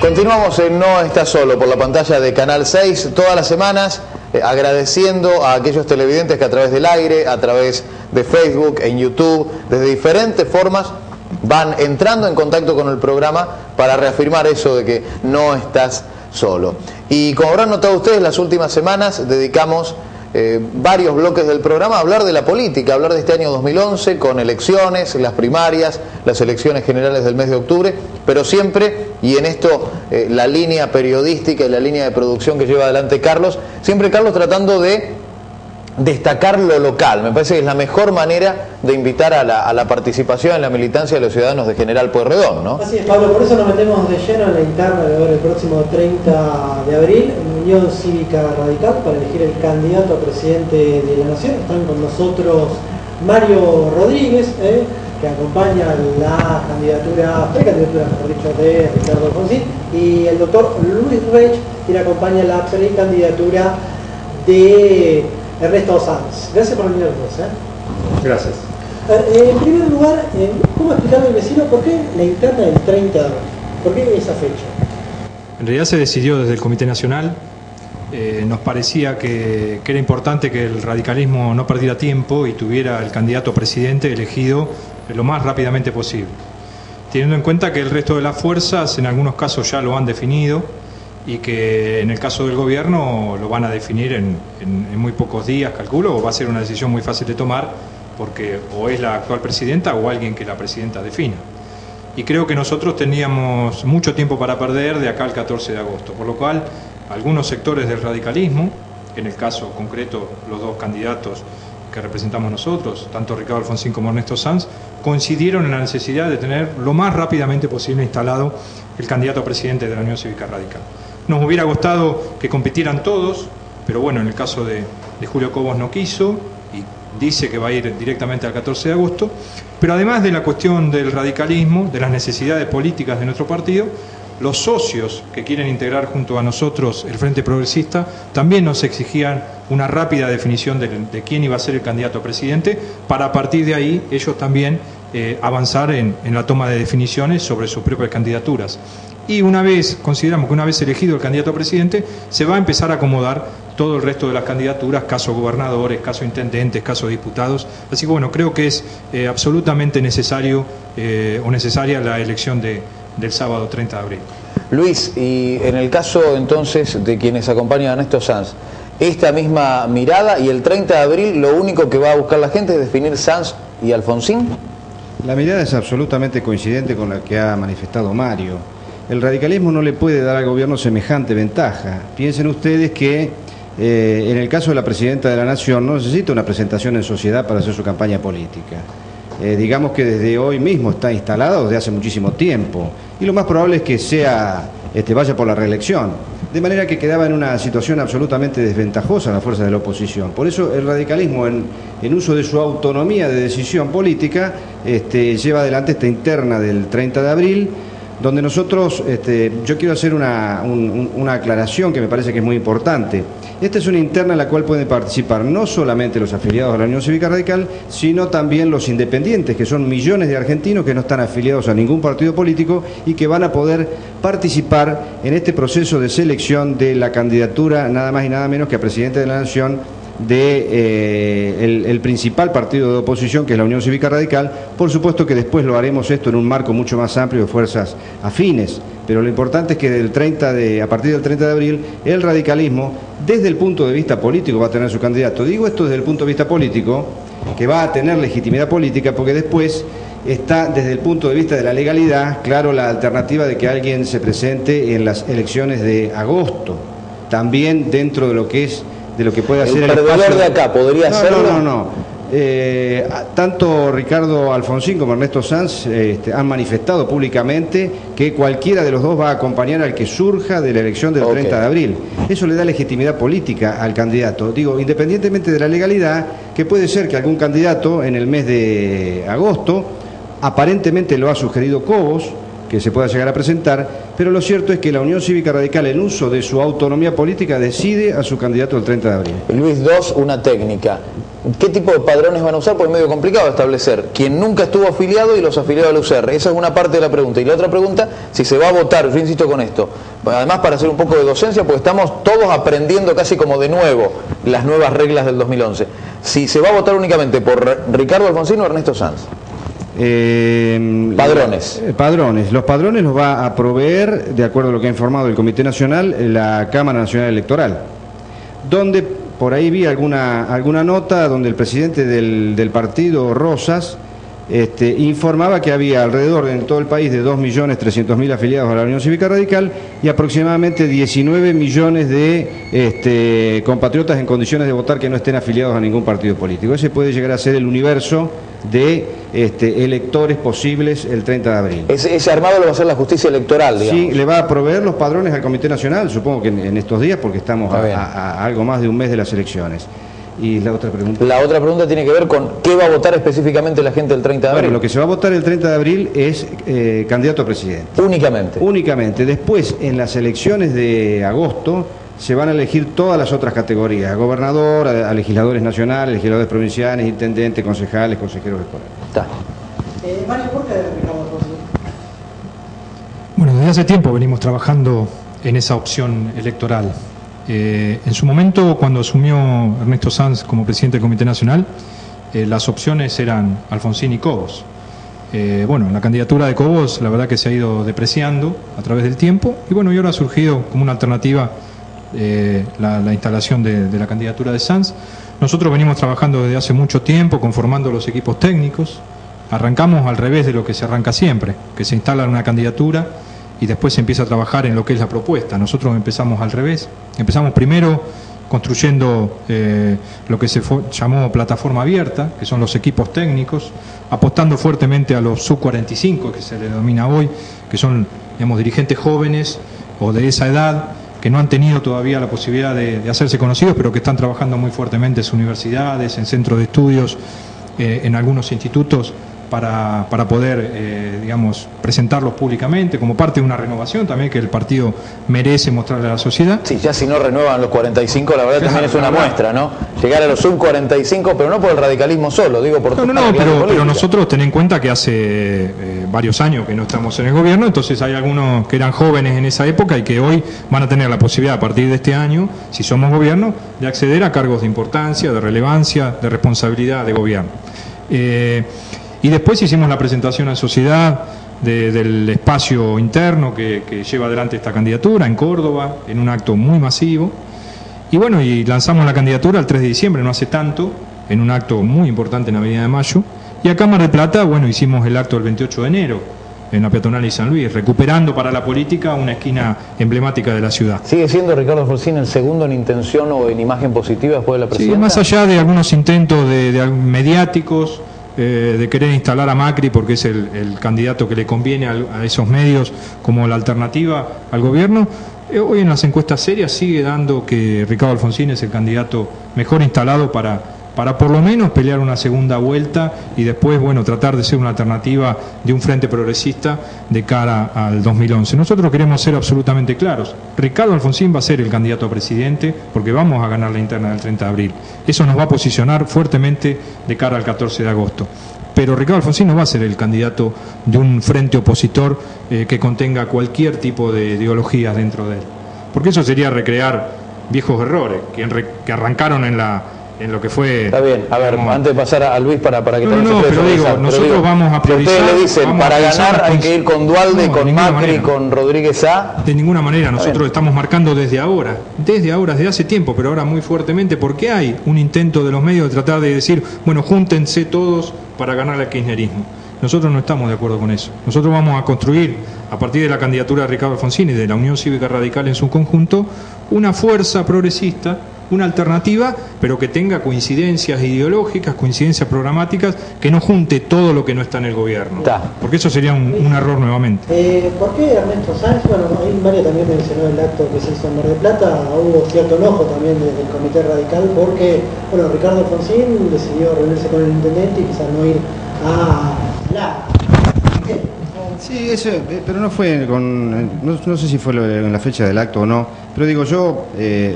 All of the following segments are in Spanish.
Continuamos en No Está Solo por la pantalla de Canal 6 todas las semanas, agradeciendo a aquellos televidentes que a través del aire, a través de Facebook, en YouTube, desde diferentes formas van entrando en contacto con el programa para reafirmar eso de que no estás solo. Y como habrán notado ustedes, las últimas semanas dedicamos varios bloques del programa a hablar de la política, a hablar de este año 2011 con elecciones, las primarias, las elecciones generales del mes de octubre, pero siempre, y en esto la línea periodística y la línea de producción que lleva adelante Carlos, siempre Carlos tratando de destacar lo local. Me parece que es la mejor manera de invitar a la participación en la militancia de los ciudadanos de General Pueyrredón, ¿no? Así es, Pablo, por eso nos metemos de lleno en la interna de ver el próximo 30 de abril en Unión Cívica Radical para elegir el candidato a presidente de la Nación. Están con nosotros Mario Rodríguez, que acompaña la candidatura, precandidatura, mejor dicho, de Ricardo Alfonsín, y el doctor Luis Reich, quien acompaña la precandidatura de Ernesto Sanz. Gracias por venir a los dos. Gracias. En primer lugar, ¿cómo explicarle al vecino por qué la interna del 30 de abril? ¿Por qué esa fecha? En realidad se decidió desde el Comité Nacional. Nos parecía que era importante que el radicalismo no perdiera tiempo y tuviera el candidato a presidente elegido lo más rápidamente posible. Teniendo en cuenta que el resto de las fuerzas en algunos casos ya lo han definido y que en el caso del gobierno lo van a definir en muy pocos días, calculo, o va a ser una decisión muy fácil de tomar porque o es la actual presidenta o alguien que la presidenta defina. Y creo que nosotros teníamos mucho tiempo para perder de acá al 14 de agosto, por lo cual algunos sectores del radicalismo, en el caso concreto los dos candidatos que representamos nosotros, tanto Ricardo Alfonsín como Ernesto Sanz, coincidieron en la necesidad de tener lo más rápidamente posible instalado el candidato a presidente de la Unión Cívica Radical. Nos hubiera gustado que compitieran todos, pero bueno, en el caso de Julio Cobos no quiso y dice que va a ir directamente al 14 de agosto, pero además de la cuestión del radicalismo, de las necesidades políticas de nuestro partido, los socios que quieren integrar junto a nosotros el Frente Progresista también nos exigían una rápida definición de quién iba a ser el candidato a presidente para a partir de ahí ellos también avanzar en la toma de definiciones sobre sus propias candidaturas. Y consideramos que una vez elegido el candidato a presidente, se va a empezar a acomodar todo el resto de las candidaturas, caso gobernadores, caso intendentes, caso diputados. Así que bueno, creo que es absolutamente necesario o necesaria la elección del sábado 30 de abril. Luis, y en el caso entonces de quienes acompañan a Ernesto Sanz, esta misma mirada y el 30 de abril lo único que va a buscar la gente es definir Sanz y Alfonsín. La mirada es absolutamente coincidente con la que ha manifestado Mario. El radicalismo no le puede dar al gobierno semejante ventaja. Piensen ustedes que en el caso de la presidenta de la Nación no necesita una presentación en sociedad para hacer su campaña política. Digamos que desde hoy mismo está instalado desde hace muchísimo tiempo y lo más probable es que vaya por la reelección. De manera que quedaba en una situación absolutamente desventajosa la fuerza de la oposición. Por eso el radicalismo, en uso de su autonomía de decisión política, lleva adelante esta interna del 30 de abril, donde nosotros, yo quiero hacer una aclaración que me parece que es muy importante. Esta es una interna en la cual pueden participar no solamente los afiliados a la Unión Cívica Radical, sino también los independientes, que son millones de argentinos que no están afiliados a ningún partido político y que van a poder participar en este proceso de selección de la candidatura, nada más y nada menos que a presidente de la Nación, el principal partido de oposición, que es la Unión Cívica Radical. Por supuesto que después lo haremos esto en un marco mucho más amplio de fuerzas afines, pero lo importante es que a partir del 30 de abril el radicalismo, desde el punto de vista político, va a tener su candidato. Digo esto desde el punto de vista político, que va a tener legitimidad política, porque después está desde el punto de vista de la legalidad, claro, la alternativa de que alguien se presente en las elecciones de agosto, también dentro de lo que puede hacer el perdedor de acá podría hacerlo. No. Tanto Ricardo Alfonsín como Ernesto Sanz han manifestado públicamente que cualquiera de los dos va a acompañar al que surja de la elección del 30 de abril. Eso le da legitimidad política al candidato. Digo, independientemente de la legalidad, que puede ser que algún candidato en el mes de agosto, aparentemente lo ha sugerido Cobos, que se pueda llegar a presentar, pero lo cierto es que la Unión Cívica Radical, en uso de su autonomía política, decide a su candidato el 30 de abril. Luis, dos, una técnica. ¿Qué tipo de padrones van a usar? Porque es medio complicado establecer quién nunca estuvo afiliado y los afiliados al UCR. Esa es una parte de la pregunta. Y la otra pregunta, si se va a votar, yo insisto con esto, además para hacer un poco de docencia, porque estamos todos aprendiendo casi como de nuevo las nuevas reglas del 2011. Si se va a votar únicamente por Ricardo Alfonsín o Ernesto Sanz. Padrones. Padrones. Los padrones los va a proveer, de acuerdo a lo que ha informado el Comité Nacional, la Cámara Nacional Electoral, donde por ahí vi alguna nota donde el presidente del partido, Rosas, informaba que había alrededor en todo el país de 2.300.000 afiliados a la Unión Cívica Radical y aproximadamente 19 millones de compatriotas en condiciones de votar que no estén afiliados a ningún partido político. Ese puede llegar a ser el universo de electores posibles el 30 de abril. Ese armado lo va a hacer la justicia electoral, digamos. Sí, le va a proveer los padrones al Comité Nacional, supongo que en estos días, porque estamos a algo más de un mes de las elecciones. ¿Y la otra pregunta? La otra pregunta tiene que ver con qué va a votar específicamente la gente el 30 de abril. Bueno, lo que se va a votar el 30 de abril es candidato a presidente. Únicamente. Únicamente. Después, en las elecciones de agosto, se van a elegir todas las otras categorías, a gobernador, a legisladores nacionales, legisladores provinciales, intendentes, concejales, consejeros escolares. Está. Mario, ¿por qué Ricardo Alfonsín? Bueno, desde hace tiempo venimos trabajando en esa opción electoral. En su momento, cuando asumió Ernesto Sanz como presidente del Comité Nacional, las opciones eran Alfonsín y Cobos. Bueno, la candidatura de Cobos, la verdad que se ha ido depreciando a través del tiempo, y bueno, y ahora ha surgido como una alternativa la instalación de la candidatura de Sanz. Nosotros venimos trabajando desde hace mucho tiempo, conformando los equipos técnicos. Arrancamos al revés de lo que se arranca siempre, que se instala una candidatura y después se empieza a trabajar en lo que es la propuesta. Nosotros empezamos al revés. Empezamos primero construyendo lo que se llamó plataforma abierta, que son los equipos técnicos, apostando fuertemente a los sub-45, que se le denomina hoy, que son, digamos, dirigentes jóvenes o de esa edad, que no han tenido todavía la posibilidad de hacerse conocidos, pero que están trabajando muy fuertemente en universidades, en centros de estudios, en algunos institutos, para poder, digamos, presentarlos públicamente como parte de una renovación también que el partido merece mostrarle a la sociedad. Sí, ya si no renuevan los 45, la verdad también es una muestra, ¿no? Llegar a los sub 45, pero no por el radicalismo solo, digo por No, pero nosotros ten en cuenta que hace varios años que no estamos en el gobierno, entonces hay algunos que eran jóvenes en esa época y que hoy van a tener la posibilidad a partir de este año, si somos gobierno, de acceder a cargos de importancia, de relevancia, de responsabilidad de gobierno. Y después hicimos la presentación a la sociedad del espacio interno que lleva adelante esta candidatura en Córdoba, en un acto muy masivo. Y bueno, y lanzamos la candidatura el 3 de diciembre, no hace tanto, en un acto muy importante en Avenida de Mayo. Y acá en Mar del Plata, bueno, hicimos el acto el 28 de enero, en la peatonal y San Luis, recuperando para la política una esquina emblemática de la ciudad. ¿Sigue siendo Ricardo Alfonsín el segundo en intención o en imagen positiva después de la presidencia? Sí, más allá de algunos intentos de mediáticos, de querer instalar a Macri porque es el candidato que le conviene a esos medios como la alternativa al gobierno, hoy en las encuestas serias sigue dando que Ricardo Alfonsín es el candidato mejor instalado para por lo menos pelear una segunda vuelta y después, bueno, tratar de ser una alternativa de un frente progresista de cara al 2011. Nosotros queremos ser absolutamente claros. Ricardo Alfonsín va a ser el candidato a presidente porque vamos a ganar la interna del 30 de abril. Eso nos va a posicionar fuertemente de cara al 14 de agosto. Pero Ricardo Alfonsín no va a ser el candidato de un frente opositor que contenga cualquier tipo de ideologías dentro de él. Porque eso sería recrear viejos errores que arrancaron en lo que fue... Está bien, a ver, antes de pasar a Luis para que nosotros vamos a priorizar... Ustedes le dicen, para ganar hay que ir con Duhalde, con Macri, con Rodríguez A... De ninguna manera, nosotros estamos marcando desde hace tiempo, pero ahora muy fuertemente, porque hay un intento de los medios de tratar de decir, bueno, júntense todos para ganar el kirchnerismo. Nosotros no estamos de acuerdo con eso. Nosotros vamos a construir, a partir de la candidatura de Ricardo Alfonsín y de la Unión Cívica Radical en su conjunto, una fuerza progresista, una alternativa, pero que tenga coincidencias ideológicas, coincidencias programáticas, que no junte todo lo que no está en el gobierno. Porque eso sería un error nuevamente. ¿Por qué Ernesto Sanz? Bueno, ahí Mario también mencionó el acto que se hizo en Mar del Plata, hubo cierto enojo también desde el Comité Radical porque, bueno, Ricardo Alfonsín decidió reunirse con el intendente y quizás no ir a la... Sí, eso, pero no fue no sé si fue en la fecha del acto o no, pero digo yo,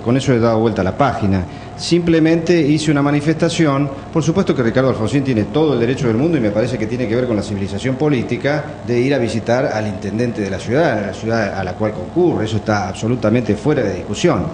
con eso he dado vuelta a la página. Simplemente hice una manifestación. Por supuesto que Ricardo Alfonsín tiene todo el derecho del mundo y me parece que tiene que ver con la civilización política de ir a visitar al intendente de la ciudad a la cual concurre. Eso está absolutamente fuera de discusión.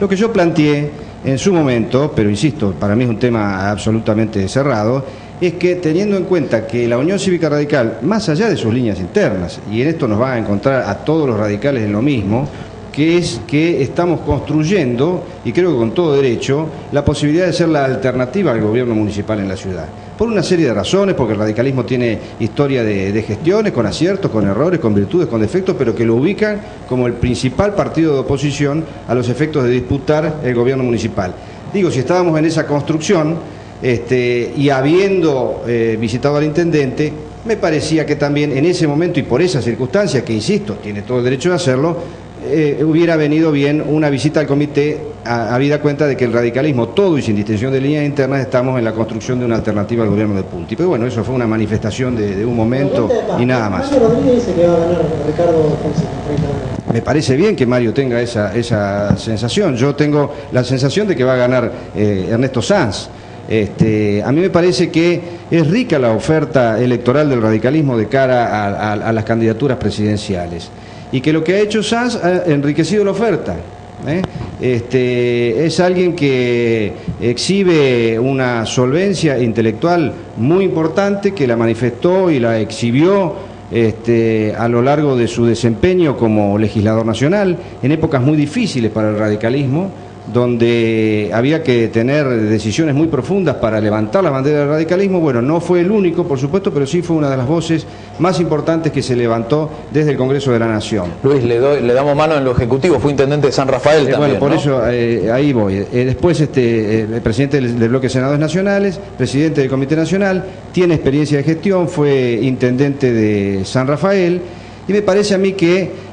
Lo que yo planteé en su momento, pero insisto, para mí es un tema absolutamente cerrado, es que teniendo en cuenta que la Unión Cívica Radical, más allá de sus líneas internas, y en esto nos va a encontrar a todos los radicales en lo mismo, que es que estamos construyendo, y creo que con todo derecho, la posibilidad de ser la alternativa al gobierno municipal en la ciudad. Por una serie de razones, porque el radicalismo tiene historia de gestiones, con aciertos, con errores, con virtudes, con defectos, pero que lo ubican como el principal partido de oposición a los efectos de disputar el gobierno municipal. Digo, si estábamos en esa construcción, y habiendo visitado al intendente, me parecía que también en ese momento y por esa circunstancia, que insisto, tiene todo el derecho de hacerlo, hubiera venido bien una visita al comité, habida cuenta de que el radicalismo, todo y sin distinción de líneas internas, estamos en la construcción de una alternativa al gobierno de Punti. Pero bueno, eso fue una manifestación de un momento y nada más. Mario Rodríguez dice que va a ganar Ricardo Alfonsín. Me parece bien que Mario tenga esa sensación. Yo tengo la sensación de que va a ganar Ernesto Sanz. A mí me parece que es rica la oferta electoral del radicalismo de cara a las candidaturas presidenciales y que lo que ha hecho Sanz ha enriquecido la oferta. Es alguien que exhibe una solvencia intelectual muy importante, que la manifestó y la exhibió a lo largo de su desempeño como legislador nacional en épocas muy difíciles para el radicalismo, donde había que tener decisiones muy profundas para levantar la bandera del radicalismo. Bueno, no fue el único, por supuesto, pero sí fue una de las voces más importantes que se levantó desde el Congreso de la Nación. Luis, le damos mano en lo ejecutivo, fue intendente de San Rafael también, bueno, por ¿no? eso ahí voy. Después el presidente del bloque de senadores nacionales, presidente del Comité Nacional, tiene experiencia de gestión, fue intendente de San Rafael, y me parece a mí que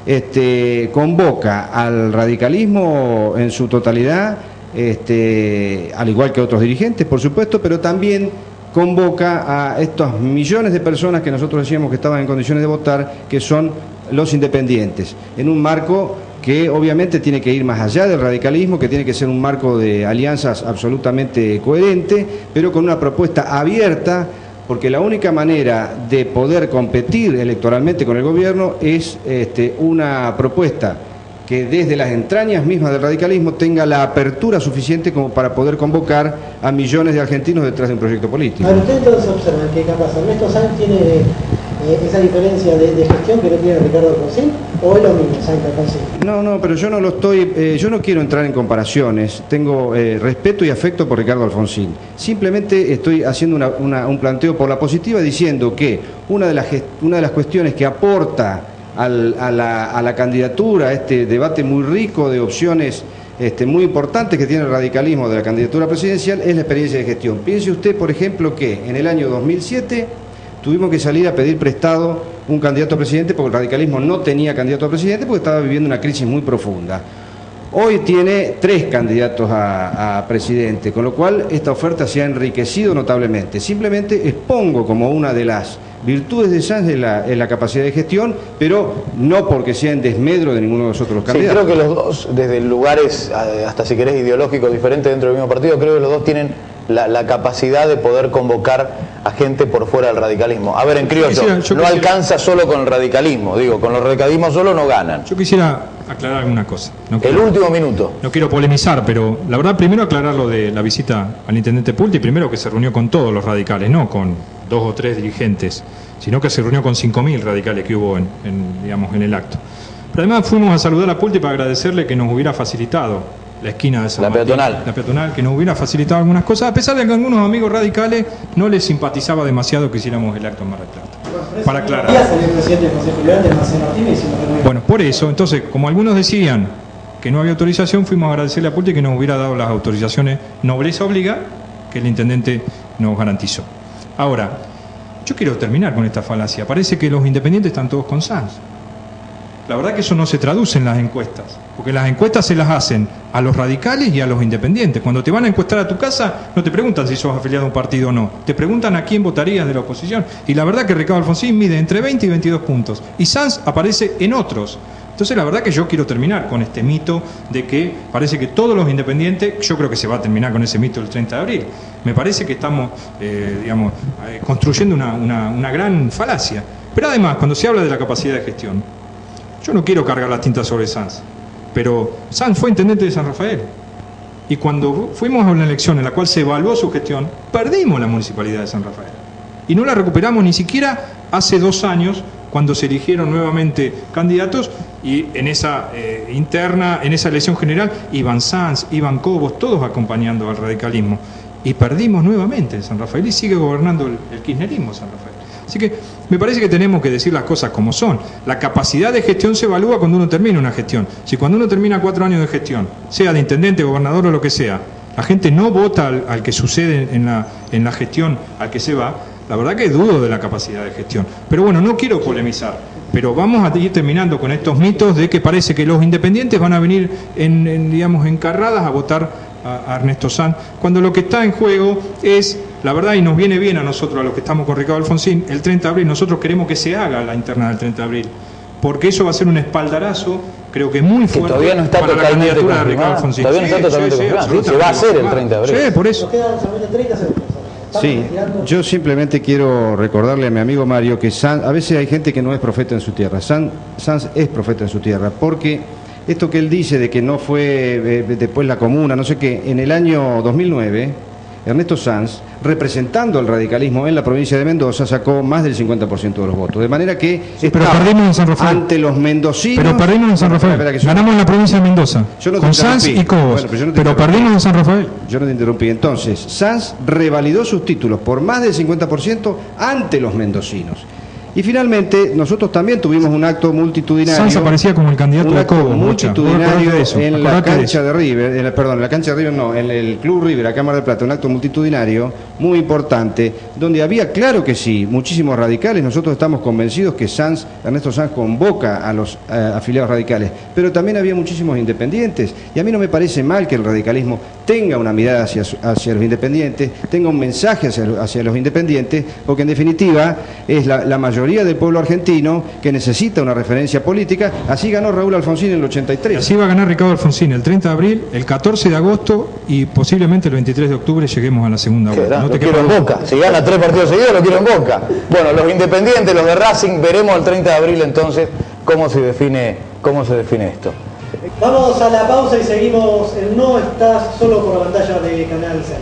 convoca al radicalismo en su totalidad, al igual que otros dirigentes, por supuesto, pero también convoca a estos millones de personas que nosotros decíamos que estaban en condiciones de votar, que son los independientes, en un marco que obviamente tiene que ir más allá del radicalismo, que tiene que ser un marco de alianzas absolutamente coherente, pero con una propuesta abierta, porque la única manera de poder competir electoralmente con el gobierno es una propuesta que desde las entrañas mismas del radicalismo tenga la apertura suficiente como para poder convocar a millones de argentinos detrás de un proyecto político. Ahora, ustedes entonces observan que capaz Ernesto Sanz tiene esa diferencia de gestión que no tiene Ricardo Alfonsín, o es lo mismo Sanz que Alfonsín. No, pero yo no lo estoy, yo no quiero entrar en comparaciones, tengo respeto y afecto por Ricardo Alfonsín. Simplemente estoy haciendo un planteo por la positiva, diciendo que una de las cuestiones que aporta a la candidatura, a este debate muy rico de opciones muy importantes que tiene el radicalismo de la candidatura presidencial, es la experiencia de gestión. Piense usted, por ejemplo, que en el año 2007 tuvimos que salir a pedir prestado un candidato a presidente porque el radicalismo no tenía candidato a presidente porque estaba viviendo una crisis muy profunda. Hoy tiene 3 candidatos a presidente, con lo cual esta oferta se ha enriquecido notablemente. Simplemente expongo como una de las virtudes de Sanz en la capacidad de gestión, pero no porque sea en desmedro de ninguno de los otros candidatos. Sí, creo que los dos, desde lugares, hasta si querés ideológicos diferentes dentro del mismo partido, creo que los dos tienen la capacidad de poder convocar a gente por fuera del radicalismo. A ver, en criollo, no alcanza solo con el radicalismo, digo, con los radicalismos solo no ganan. Yo quisiera aclarar alguna cosa. El último minuto. No quiero polemizar, pero la verdad, primero aclarar lo de la visita al intendente Pulti, primero que se reunió con todos los radicales, no con 2 o 3 dirigentes, sino que se reunió con 5.000 radicales que hubo en el acto. Pero además fuimos a saludar a Pulti para agradecerle que nos hubiera facilitado la esquina de San Martín, la peatonal, que nos hubiera facilitado algunas cosas, a pesar de que a algunos amigos radicales no les simpatizaba demasiado que hiciéramos el acto en Mar del Plata. Para aclarar. Bueno, por eso, entonces, como algunos decían que no había autorización, fuimos a agradecerle a Pulti que nos hubiera dado las autorizaciones nobleza obliga que el intendente nos garantizó. Ahora, yo quiero terminar con esta falacia. Parece que los independientes están todos con Sanz. la verdad que eso no se traduce en las encuestas, porque las encuestas se las hacen a los radicales y a los independientes. Cuando te van a encuestar a tu casa, no te preguntan si sos afiliado a un partido o no, te preguntan a quién votarías de la oposición. Y la verdad que Ricardo Alfonsín mide entre 20 y 22 puntos, y Sanz aparece en otros. Entonces la verdad que yo quiero terminar con este mito de que parece que todos los independientes, yo creo que se va a terminar con ese mito el 30 de abril. Me parece que estamos, construyendo una gran falacia. Pero además, cuando se habla de la capacidad de gestión, yo no quiero cargar la tinta sobre Sanz, pero Sanz fue intendente de San Rafael. Y cuando fuimos a una elección en la cual se evaluó su gestión, perdimos la municipalidad de San Rafael. Y no la recuperamos ni siquiera hace 2 años, cuando se eligieron nuevamente candidatos, y en esa en esa elección general, iban Sanz, iban Cobos, todos acompañando al radicalismo. Y perdimos nuevamente en San Rafael y sigue gobernando el kirchnerismo San Rafael. Así que me parece que tenemos que decir las cosas como son. La capacidad de gestión se evalúa cuando uno termina una gestión. Si cuando uno termina 4 años de gestión, sea de intendente, gobernador o lo que sea, la gente no vota al que sucede en la gestión, al que se va, la verdad que dudo de la capacidad de gestión. Pero bueno, no quiero polemizar, pero vamos a ir terminando con estos mitos de que parece que los independientes van a venir en carradas a votar a Ernesto Sanz, cuando lo que está en juego es, la verdad, y nos viene bien a nosotros, a los que estamos con Ricardo Alfonsín, el 30 de abril, nosotros queremos que se haga la interna del 30 de abril, porque eso va a ser un espaldarazo, creo que muy fuerte, que todavía no está para la candidatura de Ricardo Alfonsín. Todavía no está totalmente confirmado. Se va a hacer el 30 de abril. Sí, por eso. Nos quedan solamente 30 segundos. Sí, yo simplemente quiero recordarle a mi amigo Mario que Sanz, a veces hay gente que no es profeta en su tierra. Sanz es profeta en su tierra, porque esto que él dice de que no fue después la comuna, no sé qué, en el año 2009, Ernesto Sanz, representando al radicalismo en la provincia de Mendoza, sacó más del 50% de los votos. De manera que pero perdimos en San Rafael. Ante los mendocinos... Pero perdimos en San Rafael. Ganamos en la provincia de Mendoza. Con Sanz y Cobos. Bueno, pero perdimos en San Rafael. Yo no te interrumpí. Entonces, Sanz revalidó sus títulos por más del 50% ante los mendocinos. Y finalmente, nosotros también tuvimos un acto multitudinario. Sanz aparecía como el candidato de Cobos. Multitudinario en la cancha de River, en el Club River, a Cámara de Plata, un acto multitudinario muy importante, donde había, claro que sí, muchísimos radicales. Nosotros estamos convencidos que Ernesto Sanz convoca a los afiliados radicales, pero también había muchísimos independientes. Y a mí no me parece mal que el radicalismo tenga una mirada hacia los independientes, tenga un mensaje hacia los independientes, porque en definitiva es la mayoría del pueblo argentino que necesita una referencia política. Así ganó Raúl Alfonsín en el 83. Y así va a ganar Ricardo Alfonsín el 30 de abril, el 14 de agosto y posiblemente el 23 de octubre lleguemos a la segunda vuelta. No te quiero en Boca. Si gana 3 partidos seguidos, lo quiero en Boca. Bueno, los independientes, los de Racing, veremos el 30 de abril entonces cómo se define esto. Vamos a la pausa y seguimos en No Estás Solo por la pantalla de Canal 6.